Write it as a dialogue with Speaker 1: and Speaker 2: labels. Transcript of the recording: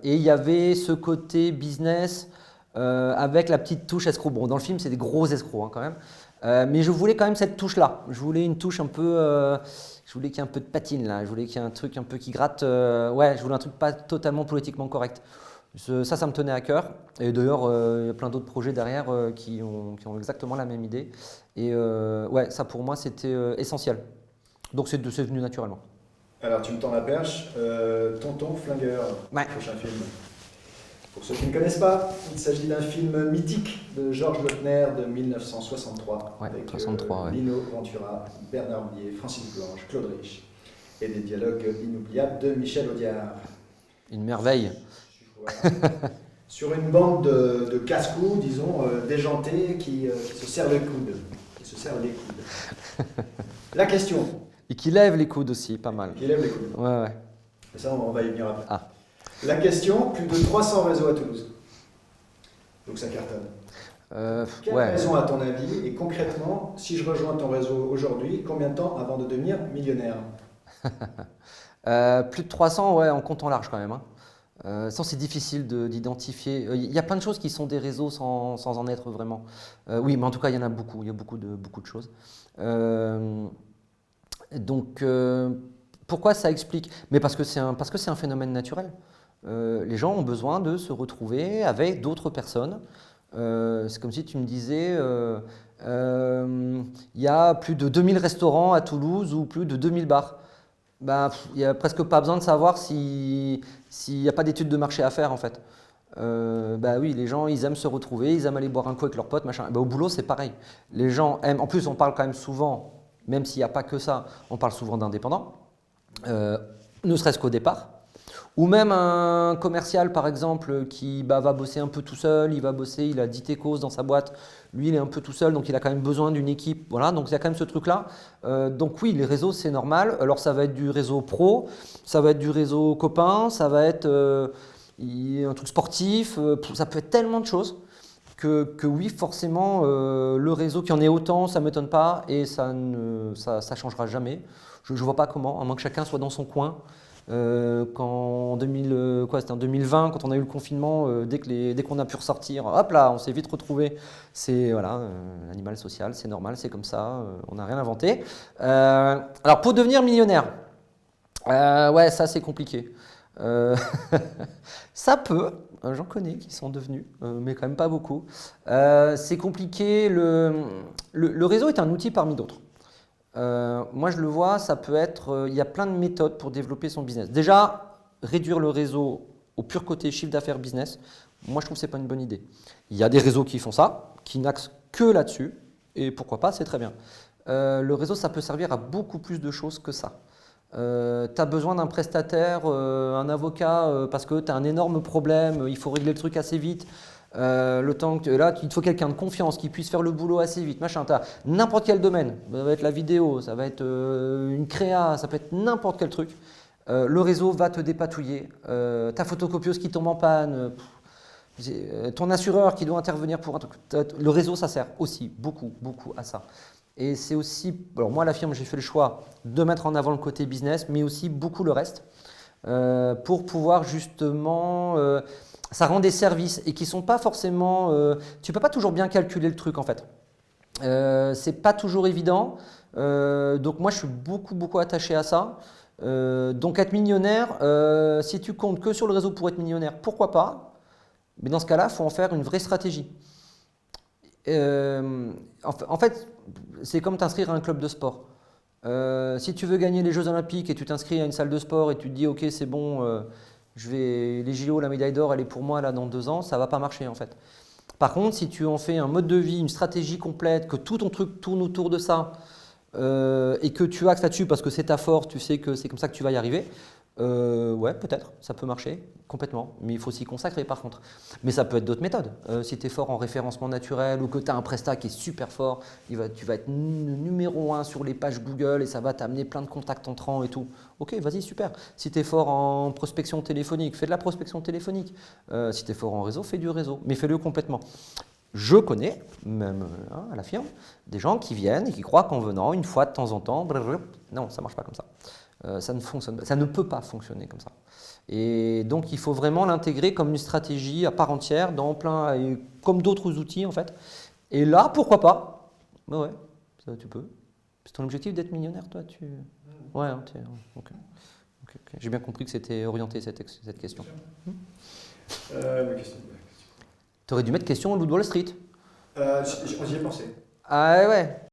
Speaker 1: Et il y avait ce côté business avec la petite touche escroc. Bon, dans le film, c'est des gros escrocs hein, quand même. Mais je voulais quand même cette touche-là. Je voulais une touche un peu. Je voulais qu'il y ait un peu de patine là. Je voulais qu'il y ait un truc un peu qui gratte. Ouais, je voulais un truc pas totalement politiquement correct. Ça me tenait à cœur. Et d'ailleurs, il y a plein d'autres projets derrière qui ont exactement la même idée. Et ouais, ça pour moi, c'était essentiel. Donc c'est venu naturellement.
Speaker 2: Alors tu me tends la perche, Tonton Flingueur,
Speaker 1: Ouais.
Speaker 2: prochain film. Pour ceux qui ne connaissent pas, il s'agit d'un film mythique de Georges Lautner de 1963
Speaker 1: Ouais,
Speaker 2: avec
Speaker 1: 63, ouais.
Speaker 2: Lino Ventura, Bernard Blier, Francis Blanche, Claude Rich et des dialogues inoubliables de Michel Audiard.
Speaker 1: Une merveille.
Speaker 2: Voilà. Sur une bande de casse-cou, disons, déjantés qui se serrent les coudes. La question.
Speaker 1: Et qui lève les coudes aussi, pas mal.
Speaker 2: Qui lève les coudes.
Speaker 1: Ouais, ouais.
Speaker 2: Et ça, on va y venir après.
Speaker 1: Ah.
Speaker 2: La question, plus de 300 réseaux à Toulouse. Donc ça cartonne. Quelle
Speaker 1: Ouais.
Speaker 2: raison à ton avis? Et concrètement, si je rejoins ton réseau aujourd'hui, combien de temps avant de devenir millionnaire?
Speaker 1: Plus de 300, ouais, en comptant large quand même. Hein. Ça, c'est difficile d'identifier. Il y a plein de choses qui sont des réseaux sans en être vraiment. Oui, mais en tout cas, il y en a beaucoup. Il y a beaucoup de choses. Donc, pourquoi ça explique? Mais parce que c'est un phénomène naturel. Les gens ont besoin de se retrouver avec d'autres personnes. C'est comme si tu me disais, il y a plus de 2000 restaurants à Toulouse ou plus de 2000 bars. Bah, il n'y a presque pas besoin de savoir s'il n'y a pas d'études de marché à faire en fait. Bah oui, les gens ils aiment se retrouver, ils aiment aller boire un coup avec leurs potes, machin. Bah, au boulot c'est pareil. Les gens aiment, en plus on parle quand même souvent, même s'il n'y a pas que ça, on parle souvent d'indépendants, ne serait-ce qu'au départ. Ou même un commercial, par exemple, qui va bosser un peu tout seul, il a 10 techos dans sa boîte, lui il est un peu tout seul, donc il a quand même besoin d'une équipe, voilà, donc il y a quand même ce truc-là. Donc oui, les réseaux c'est normal, alors ça va être du réseau pro, ça va être du réseau copain, ça va être un truc sportif, ça peut être tellement de choses que oui, forcément, le réseau, qu'il y en ait autant, ça ne m'étonne pas et ça changera jamais. Je ne vois pas comment, à moins que chacun soit dans son coin. C'était en 2020, quand on a eu le confinement, dès qu'on a pu ressortir, hop là, on s'est vite retrouvés. C'est voilà, l'animal social, c'est normal, c'est comme ça, on n'a rien inventé. Alors pour devenir millionnaire, ouais, ça c'est compliqué. Ça peut, j'en connais qui sont devenus, mais quand même pas beaucoup. C'est compliqué, le réseau est un outil parmi d'autres. Moi, je le vois, ça peut être. Il y a plein de méthodes pour développer son business. Déjà, réduire le réseau au pur côté chiffre d'affaires business, moi, je trouve que ce n'est pas une bonne idée. Il y a des réseaux qui font ça, qui n'axent que là-dessus, et pourquoi pas, c'est très bien. Le réseau, ça peut servir à beaucoup plus de choses que ça. Tu as besoin d'un prestataire, un avocat, parce que tu as un énorme problème, il faut régler le truc assez vite. Le temps que là, il te faut quelqu'un de confiance qui puisse faire le boulot assez vite, machin. Tu as n'importe quel domaine, ça va être la vidéo, ça va être une créa, ça peut être n'importe quel truc. Le réseau va te dépatouiller. Ta photocopieuse qui tombe en panne, ton assureur qui doit intervenir pour un truc. Le réseau, ça sert aussi beaucoup à ça. Et c'est aussi, alors moi, la firme, j'ai fait le choix de mettre en avant le côté business, mais aussi beaucoup le reste, pour pouvoir justement. Ça rend des services et qui ne sont pas forcément. Tu ne peux pas toujours bien calculer le truc en fait. C'est pas toujours évident. Donc moi je suis beaucoup attaché à ça. Donc être millionnaire, si tu comptes que sur le réseau pour être millionnaire, pourquoi pas? Mais dans ce cas-là, il faut en faire une vraie stratégie. En fait, c'est comme t'inscrire à un club de sport. Si tu veux gagner les Jeux Olympiques et tu t'inscris à une salle de sport et tu te dis ok c'est bon. Les JO, la médaille d'or, elle est pour moi là dans 2 ans, ça ne va pas marcher en fait. Par contre, si tu en fais un mode de vie, une stratégie complète, que tout ton truc tourne autour de ça et que tu axes là-dessus parce que c'est ta force, tu sais que c'est comme ça que tu vas y arriver, ouais, peut-être, ça peut marcher complètement, mais il faut s'y consacrer par contre. Mais ça peut être d'autres méthodes. Si tu es fort en référencement naturel ou que tu as un prestat qui est super fort, tu vas être numéro 1 sur les pages Google et ça va t'amener plein de contacts entrants et tout. Ok, vas-y, super. Si tu es fort en prospection téléphonique, fais de la prospection téléphonique. Si tu es fort en réseau, fais du réseau, mais fais-le complètement. Je connais, même à la firme, des gens qui viennent et qui croient qu'en venant une fois de temps en temps, non, ça ne marche pas comme ça. Ça ne fonctionne pas, ça ne peut pas fonctionner comme ça. Et donc, il faut vraiment l'intégrer comme une stratégie à part entière, comme d'autres outils en fait. Et là, pourquoi pas? Bah ouais, ça, tu peux. C'est ton objectif d'être millionnaire, toi Ouais, hein, ok. J'ai bien compris que c'était orienté cette question.
Speaker 2: Ma question.
Speaker 1: Tu aurais dû mettre question au loup de Wall Street.
Speaker 2: J'y ai pensé.
Speaker 1: Ah ouais.